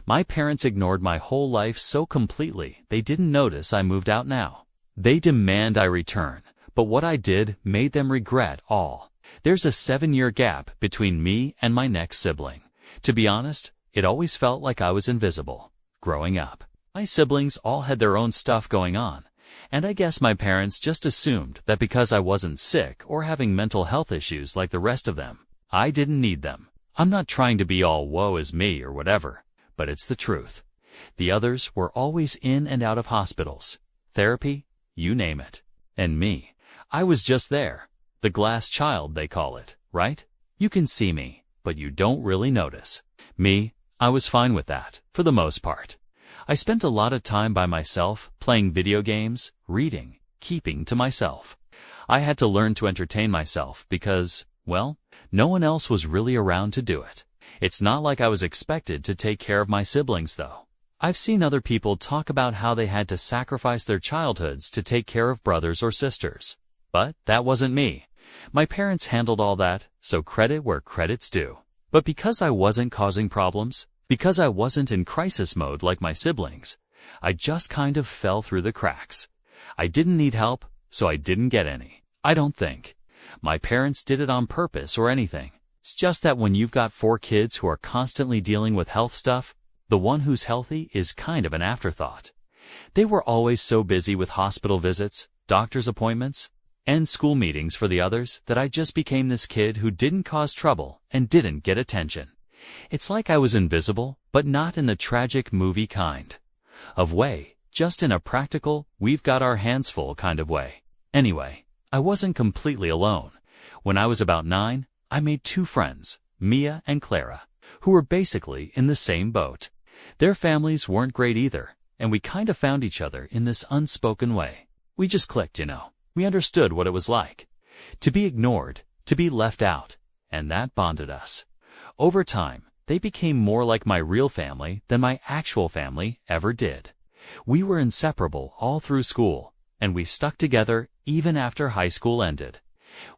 My parents ignored my whole life so completely they didn't notice I moved out now. They demand I return, but what I did made them regret all. There's a 7-year gap between me and my next sibling. To be honest, it always felt like I was invisible. Growing up, my siblings all had their own stuff going on, and I guess my parents just assumed that because I wasn't sick or having mental health issues like the rest of them, I didn't need them. I'm not trying to be all woe is me or whatever, but it's the truth. The others were always in and out of hospitals, therapy, you name it. And me, I was just there. The glass child, they call it, right? You can see me, but you don't really notice. Me, I was fine with that, for the most part. I spent a lot of time by myself, playing video games, reading, keeping to myself. I had to learn to entertain myself because, well, no one else was really around to do it. It's not like I was expected to take care of my siblings, though. I've seen other people talk about how they had to sacrifice their childhoods to take care of brothers or sisters. But that wasn't me. My parents handled all that, so credit where credit's due. But because I wasn't causing problems, because I wasn't in crisis mode like my siblings, I just kind of fell through the cracks. I didn't need help, so I didn't get any. I don't think my parents did it on purpose or anything. It's just that when you've got 4 kids who are constantly dealing with health stuff, the one who's healthy is kind of an afterthought. They were always so busy with hospital visits, doctor's appointments, and school meetings for the others that I just became this kid who didn't cause trouble and didn't get attention. It's like I was invisible, but not in the tragic movie kind of way, just in a practical, we've got our hands full kind of way. Anyway, I wasn't completely alone. When I was about 9, I made 2 friends, Mia and Clara, who were basically in the same boat. Their families weren't great either, and we kind of found each other in this unspoken way. We just clicked, you know. We understood what it was like to be ignored, to be left out, and that bonded us. Over time, they became more like my real family than my actual family ever did. We were inseparable all through school, and we stuck together even after high school ended.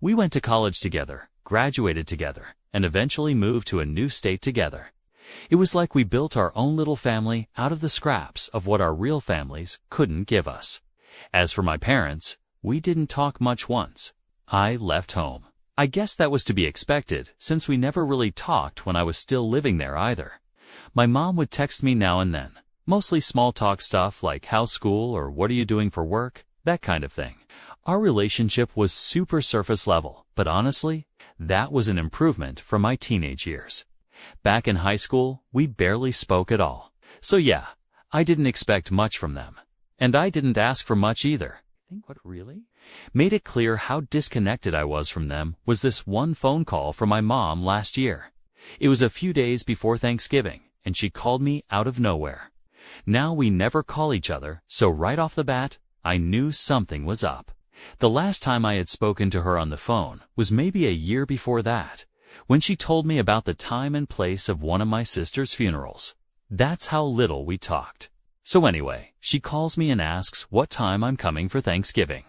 We went to college together, graduated together, and eventually moved to a new state together. It was like we built our own little family out of the scraps of what our real families couldn't give us. As for my parents, we didn't talk much once I left home. I guess that was to be expected, since we never really talked when I was still living there either. My mom would text me now and then, mostly small talk stuff like how's school or what are you doing for work, that kind of thing. Our relationship was super surface level, but honestly, that was an improvement from my teenage years. Back in high school, we barely spoke at all. So yeah, I didn't expect much from them. And I didn't ask for much either. Think what really made it clear how disconnected I was from them was this one phone call from my mom last year. It was a few days before Thanksgiving, and she called me out of nowhere. Now we never call each other, so right off the bat, I knew something was up. The last time I had spoken to her on the phone was maybe a year before that, when she told me about the time and place of one of my sister's funerals. That's how little we talked. So anyway, she calls me and asks what time I'm coming for Thanksgiving.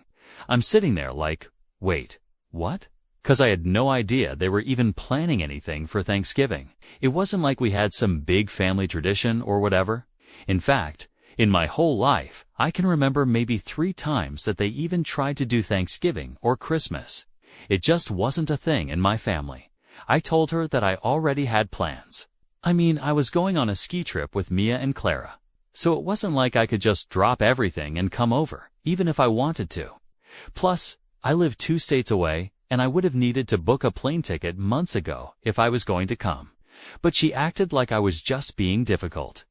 I'm sitting there like, wait, what? 'Cause I had no idea they were even planning anything for Thanksgiving. It wasn't like we had some big family tradition or whatever. In fact, in my whole life, I can remember maybe 3 times that they even tried to do Thanksgiving or Christmas. It just wasn't a thing in my family. I told her that I already had plans. I mean, I was going on a ski trip with Mia and Clara. So it wasn't like I could just drop everything and come over, even if I wanted to. Plus, I live 2 states away, and I would have needed to book a plane ticket months ago if I was going to come. But she acted like I was just being difficult,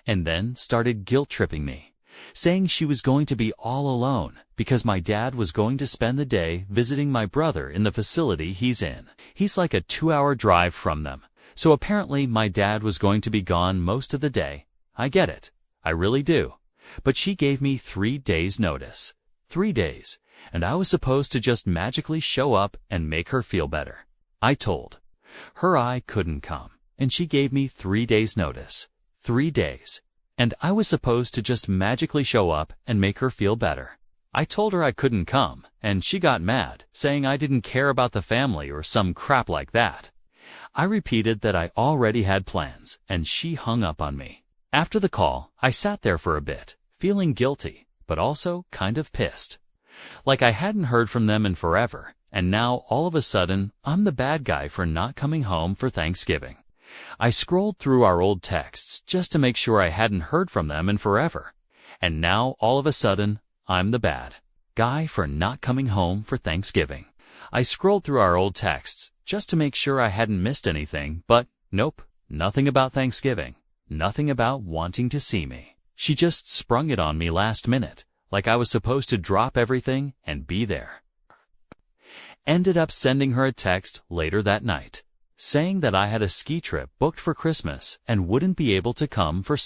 and then started guilt-tripping me, saying she was going to be all alone because my dad was going to spend the day visiting my brother in the facility he's in. He's like a 2-hour drive from them, so apparently my dad was going to be gone most of the day. I get it. I really do. But she gave me 3 days' notice. 3 days. And I was supposed to just magically show up and make her feel better. I told her I couldn't come, and she gave me 3 days' notice. 3 days. And I was supposed to just magically show up and make her feel better. I told her I couldn't come, and she got mad, saying I didn't care about the family or some crap like that. I repeated that I already had plans, and she hung up on me. After the call, I sat there for a bit, feeling guilty, but also kind of pissed. Like I hadn't heard from them in forever, and now all of a sudden, I'm the bad guy for not coming home for Thanksgiving. I scrolled through our old texts just to make sure I hadn't heard from them in forever. And now, all of a sudden, I'm the bad guy for not coming home for Thanksgiving. I scrolled through our old texts just to make sure I hadn't missed anything, but nope, nothing about Thanksgiving, nothing about wanting to see me. She just sprung it on me last minute, like I was supposed to drop everything and be there. Ended up sending her a text later that night, saying that I had a ski trip booked for Christmas and wouldn't be able to come for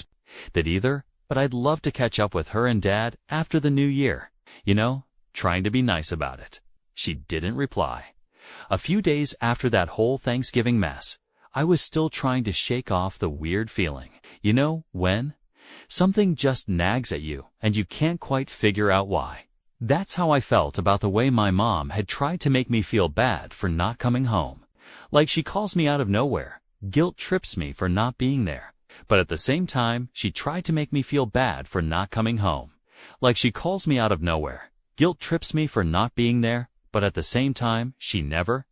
that either, but I'd love to catch up with her and Dad after the new year. You know, trying to be nice about it. She didn't reply. A few days after that whole Thanksgiving mess, I was still trying to shake off the weird feeling. You know, when something just nags at you and you can't quite figure out why. That's how I felt about the way my mom had tried to make me feel bad for not coming home. Like she calls me out of nowhere, guilt trips me for not being there. But at the same time, she tried to make me feel bad for not coming home. Like she calls me out of nowhere, guilt trips me for not being there, but at the same time, she never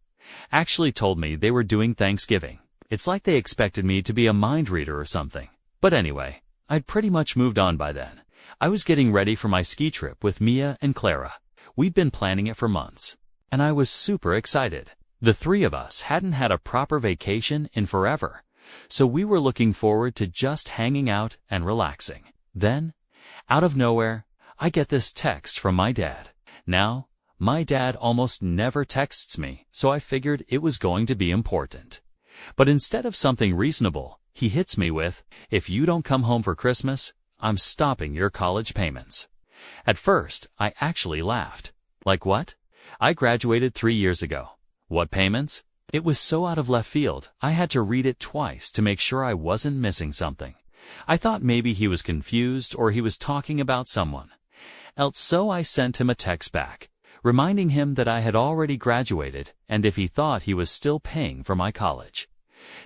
actually told me they were doing Thanksgiving. It's like they expected me to be a mind reader or something. But anyway, I'd pretty much moved on by then. I was getting ready for my ski trip with Mia and Clara. We'd been planning it for months, and I was super excited. The three of us hadn't had a proper vacation in forever, so we were looking forward to just hanging out and relaxing. Then, out of nowhere, I get this text from my dad. Now, my dad almost never texts me, so I figured it was going to be important. But instead of something reasonable, he hits me with, "If you don't come home for Christmas, I'm stopping your college payments." At first, I actually laughed. Like what? I graduated 3 years ago. What payments? It was so out of left field, I had to read it twice to make sure I wasn't missing something. I thought maybe he was confused or he was talking about someone else, so I sent him a text back, reminding him that I had already graduated and if he thought he was still paying for my college.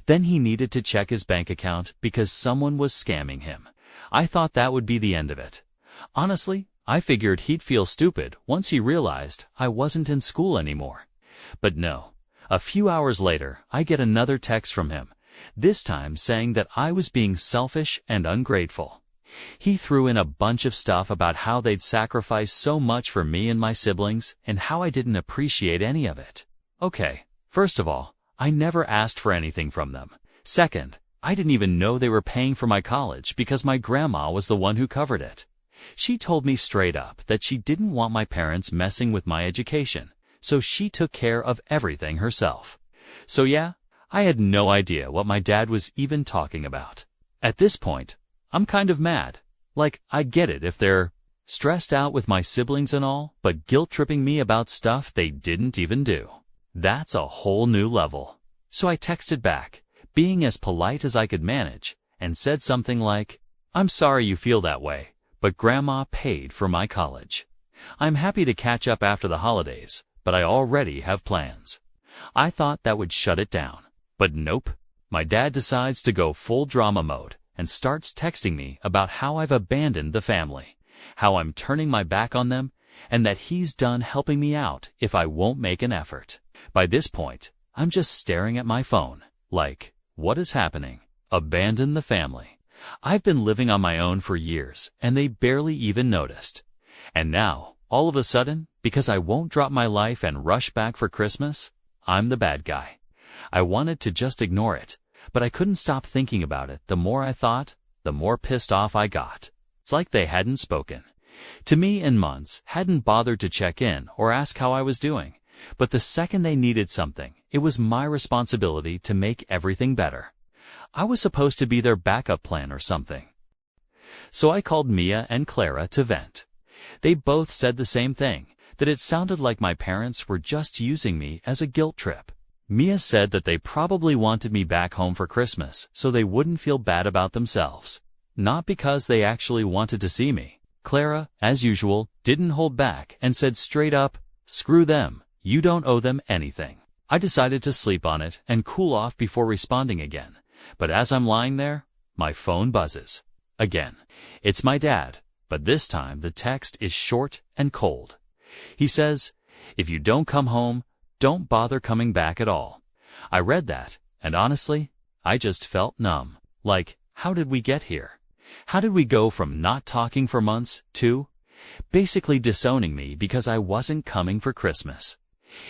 Then he needed to check his bank account because someone was scamming him. I thought that would be the end of it. Honestly, I figured he'd feel stupid once he realized I wasn't in school anymore. But no. A few hours later, I get another text from him, this time saying that I was being selfish and ungrateful. He threw in a bunch of stuff about how they'd sacrificed so much for me and my siblings and how I didn't appreciate any of it. Okay, first of all, I never asked for anything from them. Second, I didn't even know they were paying for my college because my grandma was the one who covered it. She told me straight up that she didn't want my parents messing with my education, so she took care of everything herself. So yeah, I had no idea what my dad was even talking about. At this point, I'm kind of mad. Like, I get it if they're stressed out with my siblings and all, but guilt-tripping me about stuff they didn't even do. That's a whole new level. So I texted back, being as polite as I could manage, and said something like, "I'm sorry you feel that way, but Grandma paid for my college. I'm happy to catch up after the holidays, but I already have plans." I thought that would shut it down. But nope. My dad decides to go full drama mode and starts texting me about how I've abandoned the family, how I'm turning my back on them, and that he's done helping me out if I won't make an effort. By this point, I'm just staring at my phone, like, what is happening? Abandon the family. I've been living on my own for years, and they barely even noticed. And now, all of a sudden, because I won't drop my life and rush back for Christmas, I'm the bad guy. I wanted to just ignore it, but I couldn't stop thinking about it. The more I thought, the more pissed off I got. It's like they hadn't spoken to me in months, hadn't bothered to check in or ask how I was doing. But the second they needed something, it was my responsibility to make everything better. I was supposed to be their backup plan or something. So I called Mia and Clara to vent. They both said the same thing, that it sounded like my parents were just using me as a guilt trip. Mia said that they probably wanted me back home for Christmas so they wouldn't feel bad about themselves, not because they actually wanted to see me. Clara, as usual, didn't hold back and said straight up, "Screw them, you don't owe them anything." I decided to sleep on it and cool off before responding again. But as I'm lying there, my phone buzzes. Again. It's my dad, but this time the text is short and cold. He says, "If you don't come home, don't bother coming back at all." I read that, and honestly, I just felt numb. Like, how did we get here? How did we go from not talking for months to basically disowning me because I wasn't coming for Christmas?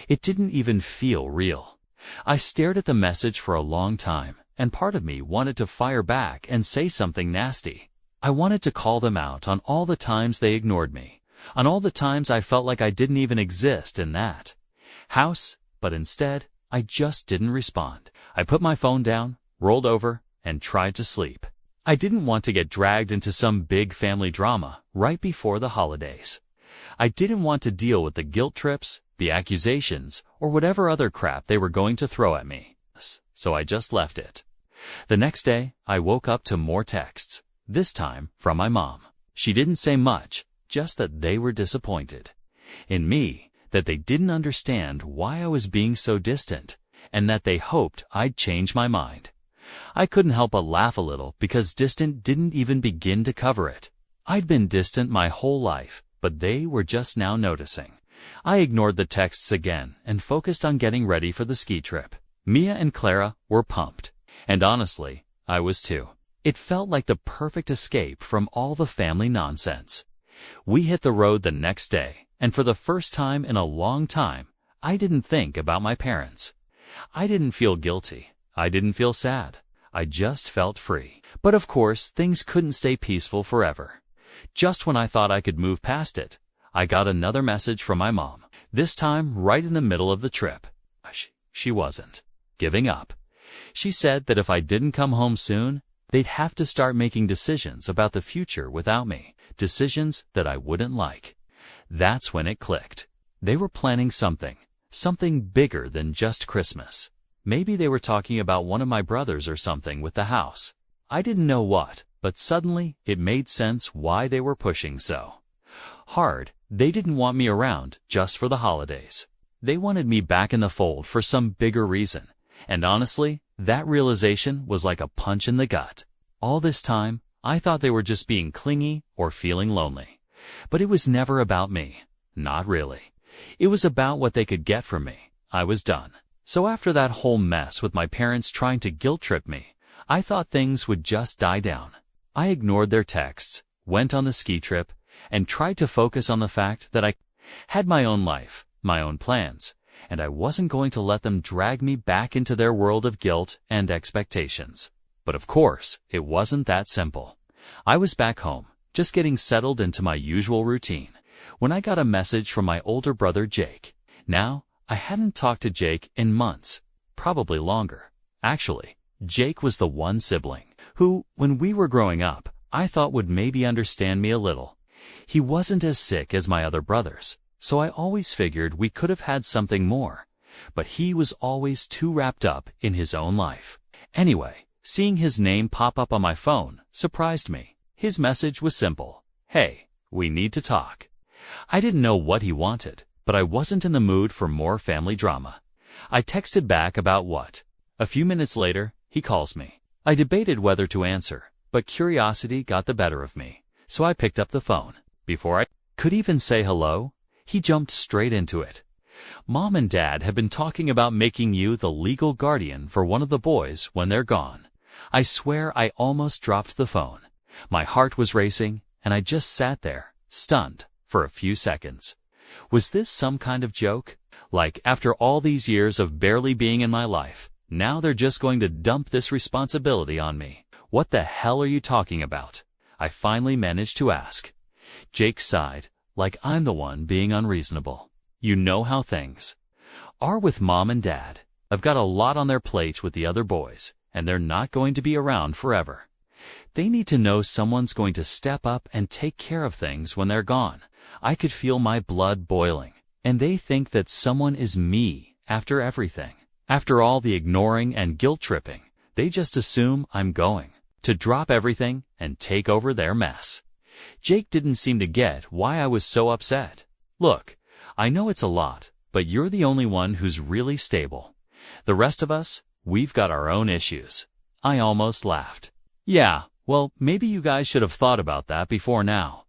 It didn't even feel real. I stared at the message for a long time, and part of me wanted to fire back and say something nasty. I wanted to call them out on all the times they ignored me, on all the times I felt like I didn't even exist in that house, but instead, I just didn't respond. I put my phone down, rolled over, and tried to sleep. I didn't want to get dragged into some big family drama right before the holidays. I didn't want to deal with the guilt trips, the accusations, or whatever other crap they were going to throw at me. So I just left it. The next day, I woke up to more texts, this time from my mom. She didn't say much, just that they were disappointed in me, that they didn't understand why I was being so distant, and that they hoped I'd change my mind. I couldn't help but laugh a little because distant didn't even begin to cover it. I'd been distant my whole life, but they were just now noticing. I ignored the texts again and focused on getting ready for the ski trip. Mia and Clara were pumped, and honestly, I was too. It felt like the perfect escape from all the family nonsense. We hit the road the next day, and for the first time in a long time, I didn't think about my parents. I didn't feel guilty. I didn't feel sad. I just felt free. But of course, things couldn't stay peaceful forever. Just when I thought I could move past it, I got another message from my mom, this time right in the middle of the trip. She wasn't giving up. She said that if I didn't come home soon, they'd have to start making decisions about the future without me, decisions that I wouldn't like. That's when it clicked. They were planning something bigger than just Christmas. Maybe they were talking about one of my brothers or something with the house. I didn't know what, but suddenly it made sense why they were pushing so hard. They didn't want me around just for the holidays. They wanted me back in the fold for some bigger reason. And honestly, that realization was like a punch in the gut. All this time, I thought they were just being clingy or feeling lonely. But it was never about me. Not really. It was about what they could get from me. I was done. So after that whole mess with my parents trying to guilt trip me, I thought things would just die down. I ignored their texts, went on the ski trip, and tried to focus on the fact that I had my own life, my own plans, and I wasn't going to let them drag me back into their world of guilt and expectations. But of course, it wasn't that simple. I was back home, just getting settled into my usual routine, when I got a message from my older brother Jake. Now, I hadn't talked to Jake in months, probably longer. Actually, Jake was the one sibling who, when we were growing up, I thought would maybe understand me a little. He wasn't as sick as my other brothers, so I always figured we could have had something more. But he was always too wrapped up in his own life. Anyway, seeing his name pop up on my phone surprised me. His message was simple. "Hey, we need to talk." I didn't know what he wanted, but I wasn't in the mood for more family drama. I texted back about what. A few minutes later, he calls me. I debated whether to answer, but curiosity got the better of me, so I picked up the phone. Before I could even say hello, he jumped straight into it. "Mom and Dad have been talking about making you the legal guardian for one of the boys when they're gone." I swear I almost dropped the phone. My heart was racing, and I just sat there, stunned, for a few seconds. Was this some kind of joke? Like, after all these years of barely being in my life, now they're just going to dump this responsibility on me? "What the hell are you talking about?" I finally managed to ask. Jake sighed, like I'm the one being unreasonable. "You know how things are with Mom and Dad. I've got a lot on their plate with the other boys, and they're not going to be around forever. They need to know someone's going to step up and take care of things when they're gone." I could feel my blood boiling. And they think that someone is me after everything. After all the ignoring and guilt tripping, they just assume I'm going to drop everything and take over their mess. Jake didn't seem to get why I was so upset. "Look, I know it's a lot, but you're the only one who's really stable. The rest of us, we've got our own issues." I almost laughed. "Yeah, Well, maybe you guys should have thought about that before now.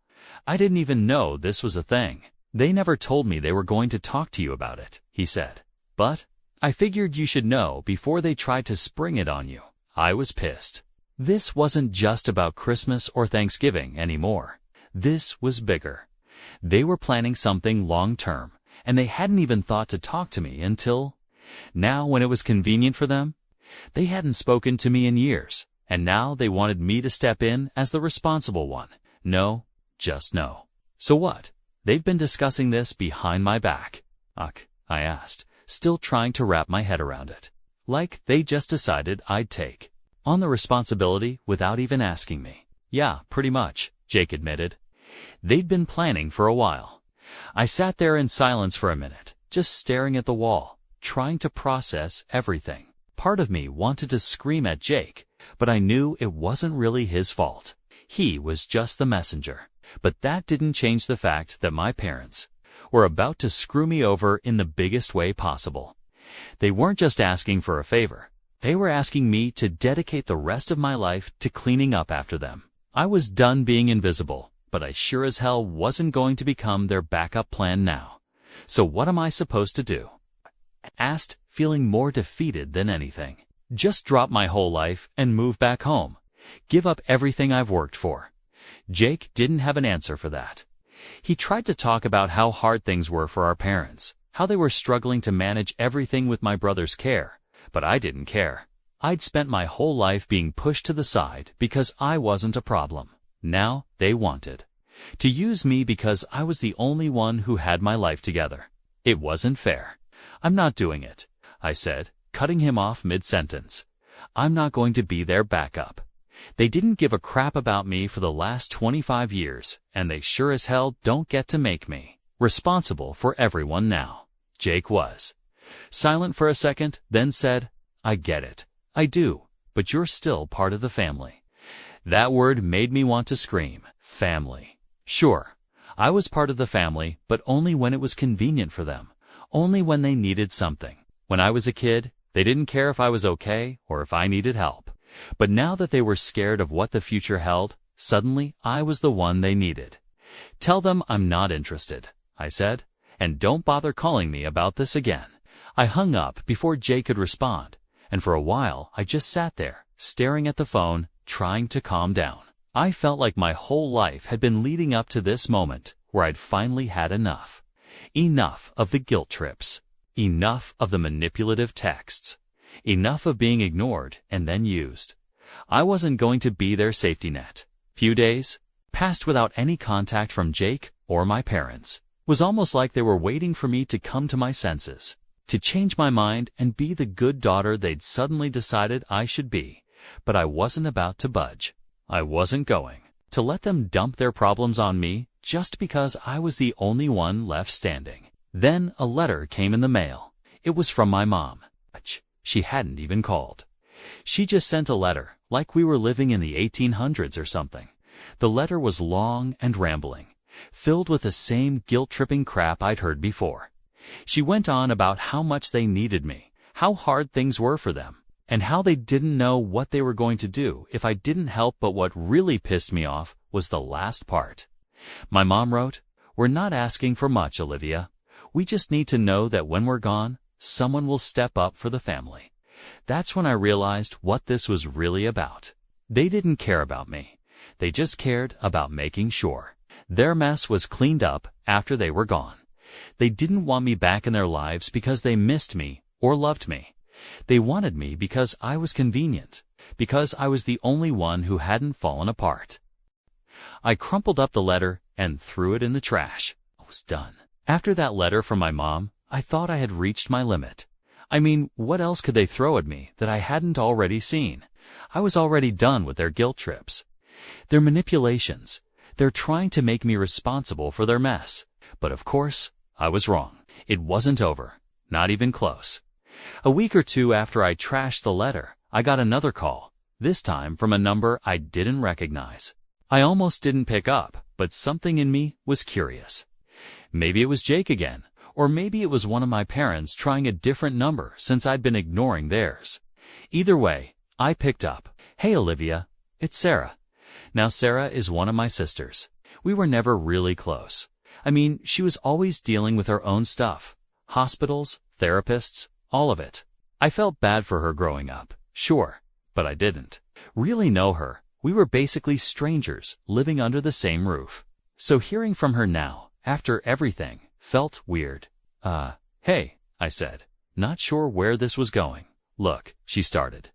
I didn't even know this was a thing. They never told me they were going to talk to you about it, he said. But I figured you should know before they tried to spring it on you. I was pissed. This wasn't just about Christmas or Thanksgiving anymore. This was bigger. They were planning something long-term, and they hadn't even thought to talk to me until now, when it was convenient for them. They hadn't spoken to me in years, and now they wanted me to step in as the responsible one. No, just no. So what? They've been discussing this behind my back. I asked, still trying to wrap my head around it. Like they just decided I'd take on the responsibility without even asking me. Yeah, pretty much, Jake admitted. They'd been planning for a while. I sat there in silence for a minute, just staring at the wall, trying to process everything. Part of me wanted to scream at Jake, but I knew it wasn't really his fault. He was just the messenger. But that didn't change the fact that my parents were about to screw me over in the biggest way possible. They weren't just asking for a favor. They were asking me to dedicate the rest of my life to cleaning up after them. I was done being invisible, but I sure as hell wasn't going to become their backup plan now. So what am I supposed to do? I asked, feeling more defeated than anything. Just drop my whole life and move back home. Give up everything I've worked for. Jake didn't have an answer for that. He tried to talk about how hard things were for our parents, how they were struggling to manage everything with my brother's care, but I didn't care. I'd spent my whole life being pushed to the side because I wasn't a problem. Now they wanted to use me because I was the only one who had my life together. It wasn't fair. I'm not doing it, I said, cutting him off mid-sentence. I'm not going to be their backup. They didn't give a crap about me for the last 25 years, and they sure as hell don't get to make me responsible for everyone now. Jake was silent for a second, then said, I get it. I do, but you're still part of the family. That word made me want to scream. Family. Sure, I was part of the family, but only when it was convenient for them, only when they needed something. When I was a kid, they didn't care if I was okay or if I needed help. But now that they were scared of what the future held, suddenly I was the one they needed. Tell them I'm not interested, I said, and don't bother calling me about this again. I hung up before Jay could respond, and for a while I just sat there, staring at the phone, trying to calm down. I felt like my whole life had been leading up to this moment where I'd finally had enough. Enough of the guilt trips. Enough of the manipulative texts. Enough of being ignored and then used. I wasn't going to be their safety net. Few days passed without any contact from Jake or my parents. It was almost like they were waiting for me to come to my senses, to change my mind and be the good daughter they'd suddenly decided I should be. But I wasn't about to budge. I wasn't going to let them dump their problems on me just because I was the only one left standing. Then a letter came in the mail. It was from my mom. She hadn't even called. She just sent a letter, like we were living in the 1800s or something. The letter was long and rambling, filled with the same guilt-tripping crap I'd heard before. She went on about how much they needed me, how hard things were for them, and how they didn't know what they were going to do if I didn't help. But what really pissed me off was the last part. My mom wrote, "We're not asking for much, Olivia. We just need to know that when we're gone, someone will step up for the family." That's when I realized what this was really about. They didn't care about me. They just cared about making sure their mess was cleaned up after they were gone. They didn't want me back in their lives because they missed me or loved me. They wanted me because I was convenient, because I was the only one who hadn't fallen apart. I crumpled up the letter and threw it in the trash. I was done. After that letter from my mom, I thought I had reached my limit. I mean, what else could they throw at me that I hadn't already seen? I was already done with their guilt trips, their manipulations. They're trying to make me responsible for their mess. But of course, I was wrong. It wasn't over. Not even close. A week or two after I trashed the letter, I got another call, this time from a number I didn't recognize. I almost didn't pick up, but something in me was curious. Maybe it was Jake again. Or maybe it was one of my parents trying a different number since I'd been ignoring theirs. Either way, I picked up. "Hey Olivia, it's Sarah. Now Sarah is one of my sisters. We were never really close. I mean, she was always dealing with her own stuff. Hospitals, therapists, all of it. I felt bad for her growing up, sure, but I didn't really know her. We were basically strangers, living under the same roof. So hearing from her now, after everything, felt weird. Hey, I said, not sure where this was going. Look, she started.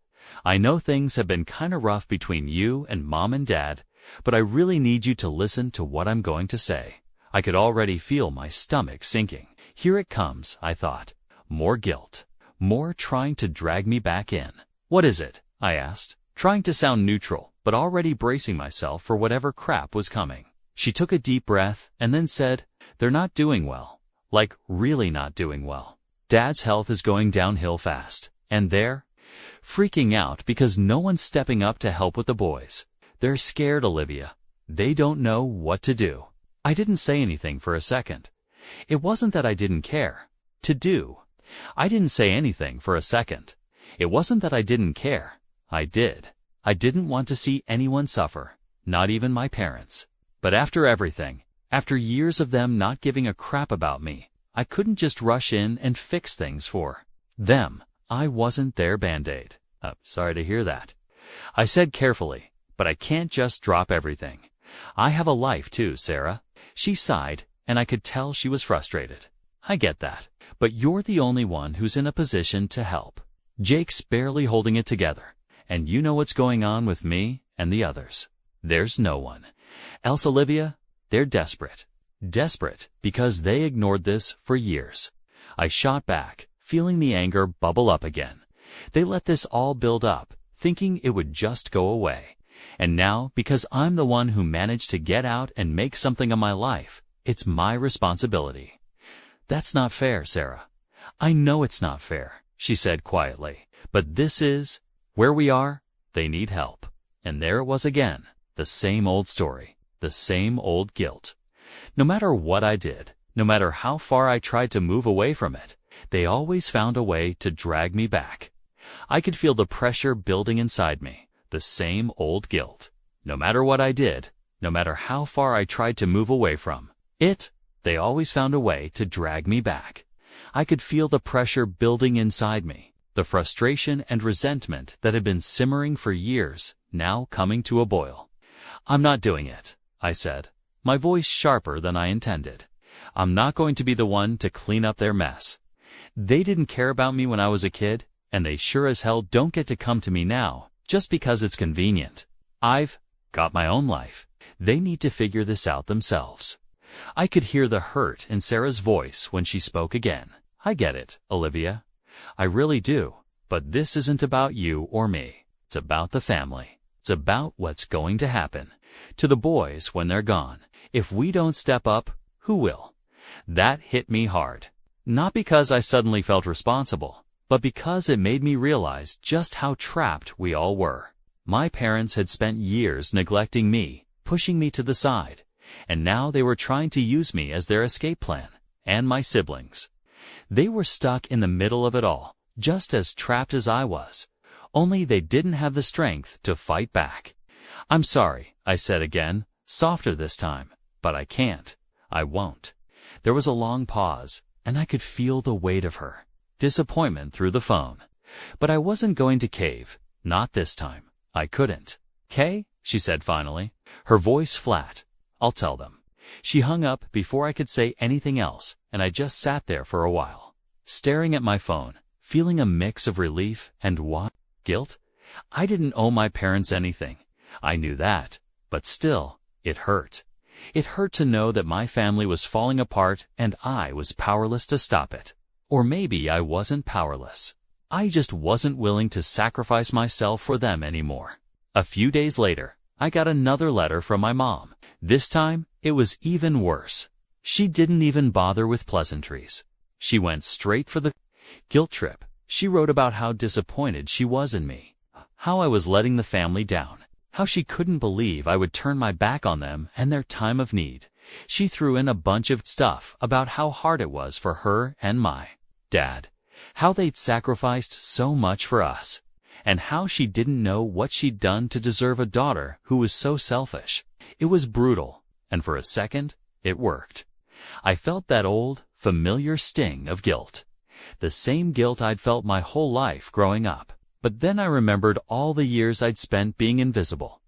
I know things have been kinda rough between you and Mom and Dad, but I really need you to listen to what I'm going to say. I could already feel my stomach sinking. Here it comes, I thought. More guilt. More trying to drag me back in. What is it? I asked, trying to sound neutral, but already bracing myself for whatever crap was coming. She took a deep breath and then said, they're not doing well. Like, really not doing well. Dad's health is going downhill fast, and they're freaking out because no one's stepping up to help with the boys. They're scared, Olivia. They don't know what to do. I didn't say anything for a second. It wasn't that I didn't care. I didn't say anything for a second. It wasn't that I didn't care. I did. I didn't want to see anyone suffer, not even my parents. But after everything, after years of them not giving a crap about me, I couldn't just rush in and fix things for them. I wasn't their Band-Aid. Sorry to hear that. I said carefully, but I can't just drop everything. I have a life too, Sarah. She sighed, and I could tell she was frustrated. I get that, but you're the only one who's in a position to help. Jake's barely holding it together, and you know what's going on with me and the others. There's no one else, Olivia. They're desperate. Desperate because they ignored this for years. I shot back, feeling the anger bubble up again. They let this all build up, thinking it would just go away. And now, because I'm the one who managed to get out and make something of my life, it's my responsibility. That's not fair, Sarah. I know it's not fair, she said quietly. But this is where we are. They need help. And there it was again, the same old story, the same old guilt. No matter what I did, no matter how far I tried to move away from it, they always found a way to drag me back. I could feel the pressure building inside me, the same old guilt. No matter what I did, no matter how far I tried to move away from it, they always found a way to drag me back. I could feel the pressure building inside me, the frustration and resentment that had been simmering for years, now coming to a boil. I'm not doing it, I said, my voice sharper than I intended. I'm not going to be the one to clean up their mess. They didn't care about me when I was a kid, and they sure as hell don't get to come to me now, just because it's convenient. I've got my own life. They need to figure this out themselves. I could hear the hurt in Sarah's voice when she spoke again. I get it, Olivia. I really do. But this isn't about you or me. It's about the family. It's about what's going to happen to the boys when they're gone. If we don't step up, who will? That hit me hard. Not because I suddenly felt responsible, but because it made me realize just how trapped we all were. My parents had spent years neglecting me, pushing me to the side, and now they were trying to use me as their escape plan, and my siblings. They were stuck in the middle of it all, just as trapped as I was, only they didn't have the strength to fight back. I'm sorry, I said again, softer this time, but I can't. I won't. There was a long pause, and I could feel the weight of her disappointment through the phone. But I wasn't going to cave, not this time. I couldn't. "Kay," she said finally, her voice flat. "I'll tell them." She hung up before I could say anything else, and I just sat there for a while, staring at my phone, feeling a mix of relief and guilt. I didn't owe my parents anything. I knew that, but still, it hurt. It hurt to know that my family was falling apart and I was powerless to stop it. Or maybe I wasn't powerless. I just wasn't willing to sacrifice myself for them anymore. A few days later, I got another letter from my mom. This time, it was even worse. She didn't even bother with pleasantries. She went straight for the guilt trip. She wrote about how disappointed she was in me, how I was letting the family down, how she couldn't believe I would turn my back on them and their time of need. She threw in a bunch of stuff about how hard it was for her and my dad, how they'd sacrificed so much for us, and how she didn't know what she'd done to deserve a daughter who was so selfish. It was brutal, and for a second, it worked. I felt that old, familiar sting of guilt. The same guilt I'd felt my whole life growing up. But then I remembered all the years I'd spent being invisible.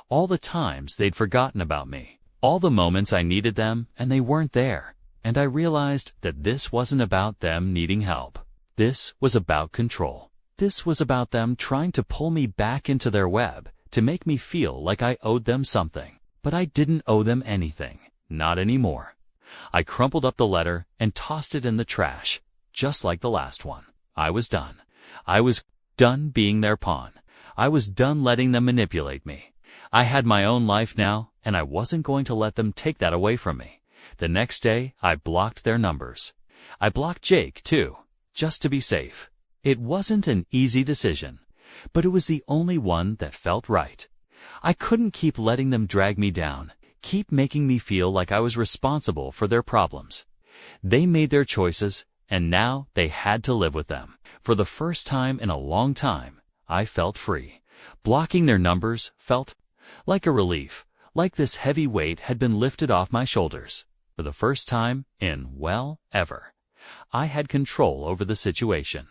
All the times they'd forgotten about me. All the moments I needed them and they weren't there. And I realized that this wasn't about them needing help. This was about control. This was about them trying to pull me back into their web, to make me feel like I owed them something. But I didn't owe them anything. Not anymore. I crumpled up the letter and tossed it in the trash, just like the last one. I was done. I was done being their pawn. I was done letting them manipulate me. I had my own life now, and I wasn't going to let them take that away from me. The next day, I blocked their numbers. I blocked Jake, too, just to be safe. It wasn't an easy decision, but it was the only one that felt right. I couldn't keep letting them drag me down, keep making me feel like I was responsible for their problems. They made their choices, and now they had to live with them. For the first time in a long time, I felt free. Blocking their numbers felt like a relief, like this heavy weight had been lifted off my shoulders. For the first time in, well, ever, I had control over the situation.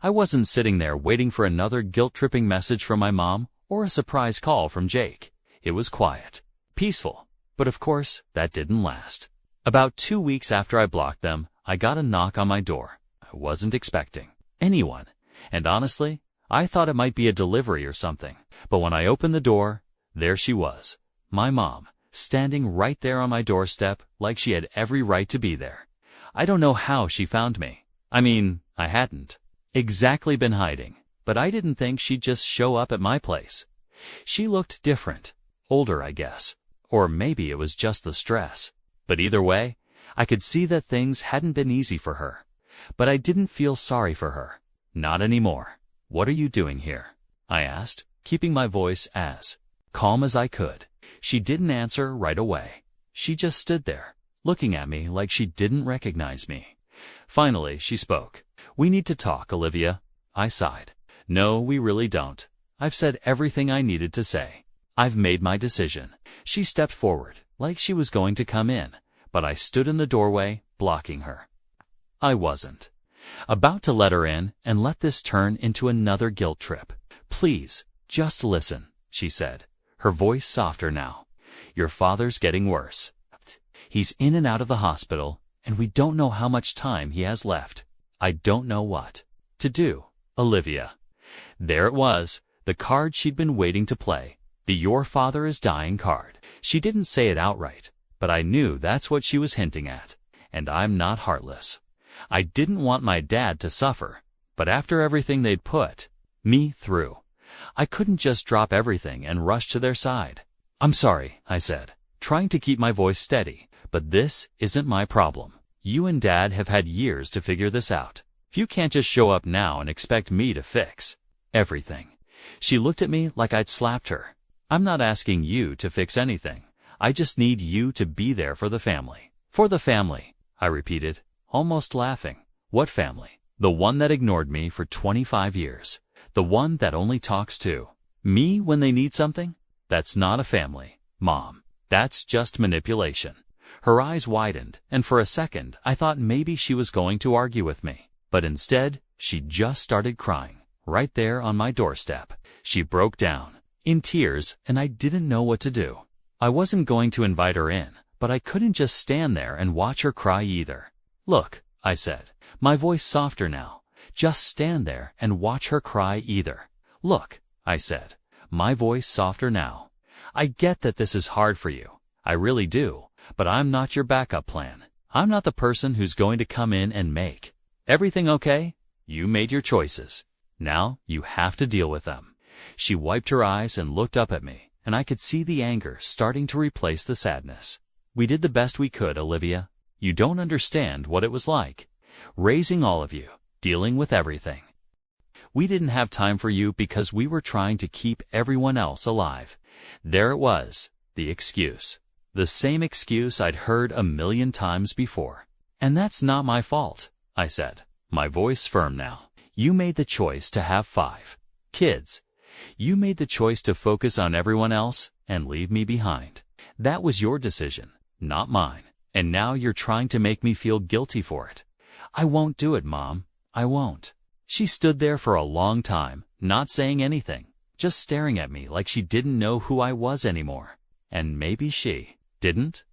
I wasn't sitting there waiting for another guilt-tripping message from my mom or a surprise call from Jake. It was quiet, peaceful, but of course, that didn't last. About 2 weeks after I blocked them, I got a knock on my door. I wasn't expecting anyone, and honestly, I thought it might be a delivery or something. But when I opened the door, there she was, my mom, standing right there on my doorstep like she had every right to be there. I don't know how she found me. I hadn't exactly been hiding, but I didn't think she'd just show up at my place. She looked different, older, I guess, or maybe it was just the stress. But either way, I could see that things hadn't been easy for her. But I didn't feel sorry for her. Not anymore. "What are you doing here?" I asked, keeping my voice as calm as I could. She didn't answer right away. She just stood there, looking at me like she didn't recognize me. Finally, she spoke. "We need to talk, Olivia." I sighed. "No, we really don't. I've said everything I needed to say. I've made my decision." She stepped forward, like she was going to come in, but I stood in the doorway, blocking her. I wasn't about to let her in and let this turn into another guilt trip. "Please, just listen," she said, her voice softer now. "Your father's getting worse. He's in and out of the hospital, and we don't know how much time he has left. I don't know what to do, Olivia." There it was, the card she'd been waiting to play, the "your father is dying" card. She didn't say it outright, but I knew that's what she was hinting at. And I'm not heartless. I didn't want my dad to suffer, but after everything they'd put me through, I couldn't just drop everything and rush to their side. "I'm sorry," I said, trying to keep my voice steady, "but this isn't my problem. You and Dad have had years to figure this out. You can't just show up now and expect me to fix everything." She looked at me like I'd slapped her. "I'm not asking you to fix anything. I just need you to be there for the family." "For the family," I repeated, almost laughing. "What family?" "The one that ignored me for 25 years. The one that only talks to me when they need something? That's not a family, Mom. That's just manipulation." Her eyes widened, and for a second I thought maybe she was going to argue with me. But instead, she just started crying, right there on my doorstep. She broke down, in tears, and I didn't know what to do. I wasn't going to invite her in, but I couldn't just stand there and watch her cry either. "Look," I said, my voice softer now, "just stand there and watch her cry either." "Look," I said, my voice softer now, "I get that this is hard for you. I really do. But I'm not your backup plan. I'm not the person who's going to come in and make everything okay. You made your choices. Now you have to deal with them." She wiped her eyes and looked up at me, and I could see the anger starting to replace the sadness. "We did the best we could, Olivia. You don't understand what it was like, raising all of you, dealing with everything. We didn't have time for you because we were trying to keep everyone else alive." There it was, the excuse. The same excuse I'd heard a million times before. "And that's not my fault," I said, my voice firm now. "You made the choice to have 5 Kids, you made the choice to focus on everyone else and leave me behind. That was your decision, not mine. And now you're trying to make me feel guilty for it. I won't do it, Mom. I won't. She stood there for a long time, not saying anything, just staring at me like she didn't know who I was anymore. And maybe she didn't.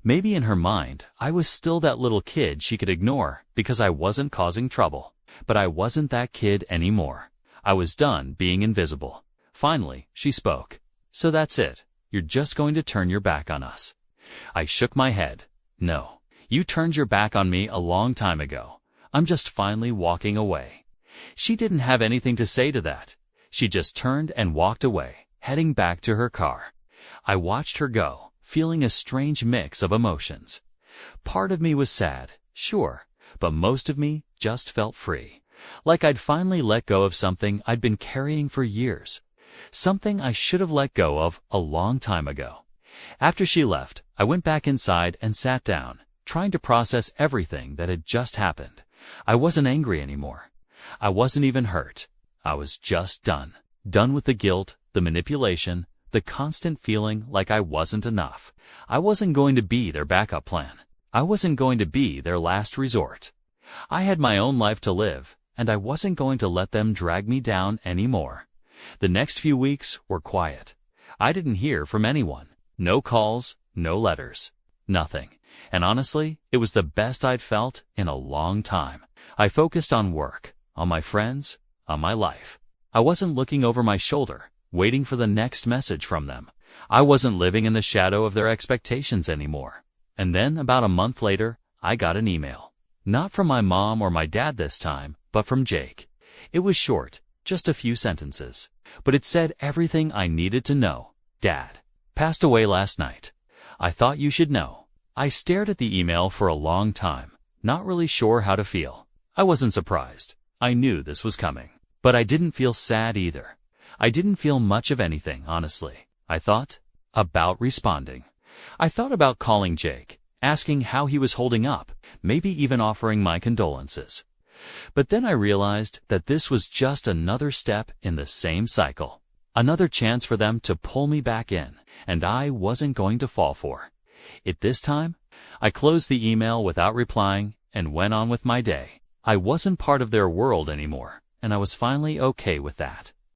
Maybe in her mind, I was still that little kid she could ignore because I wasn't causing trouble. But I wasn't that kid anymore. I was done being invisible. Finally, she spoke. So that's it. You're just going to turn your back on us. I shook my head. No. You turned your back on me a long time ago. I'm just finally walking away. She didn't have anything to say to that. She just turned and walked away, heading back to her car. I watched her go, feeling a strange mix of emotions. Part of me was sad, sure, but most of me just felt free. Like I'd finally let go of something I'd been carrying for years. Something I should have let go of a long time ago. After she left, I went back inside and sat down, trying to process everything that had just happened. I wasn't angry anymore. I wasn't even hurt. I was just done. Done with the guilt, the manipulation, the constant feeling like I wasn't enough. I wasn't going to be their backup plan. I wasn't going to be their last resort. I had my own life to live, and I wasn't going to let them drag me down anymore. The next few weeks were quiet. I didn't hear from anyone. No calls, no letters, nothing. And honestly, it was the best I'd felt in a long time. I focused on work, on my friends, on my life. I wasn't looking over my shoulder, waiting for the next message from them. I wasn't living in the shadow of their expectations anymore. And then, about a month later, I got an email. Not from my mom or my dad this time, but from Jake. It was short, just a few sentences. But it said everything I needed to know. Dad passed away last night. I thought you should know. I stared at the email for a long time, not really sure how to feel. I wasn't surprised. I knew this was coming. But I didn't feel sad either. I didn't feel much of anything, honestly. I thought about responding. I thought about calling Jake, asking how he was holding up, maybe even offering my condolences. But then I realized that this was just another step in the same cycle. Another chance for them to pull me back in, and I wasn't going to fall for it this time. I closed the email without replying and went on with my day. I wasn't part of their world anymore, and I was finally okay with that.